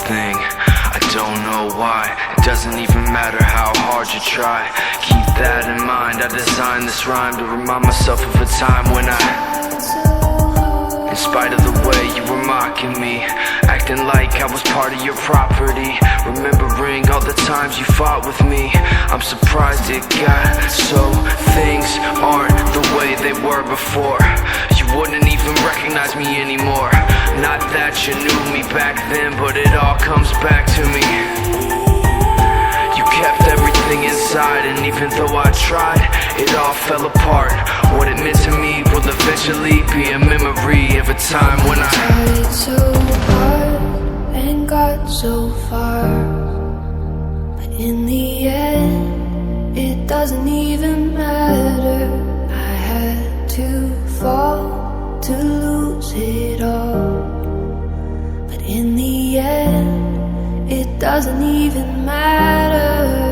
thing, I don't know why. It doesn't even matter how hard you try. Keep that in mind, I designed this rhyme to remind myself of a time when in spite of the way you were mocking me, acting like I was part of your property, remembering all the times you fought with me, I'm surprised it got so things aren't the way they were before. You wouldn't even recognize me anymore. Not that you knew me back then, but it all comes back to me. You kept everything inside, and even though I tried, it all fell apart. What it meant to me will eventually be a memory of a time when I tried so hard and got so far, but in the end, it doesn't even matter. I had to fall to lose it all, but in the end, it doesn't even matter.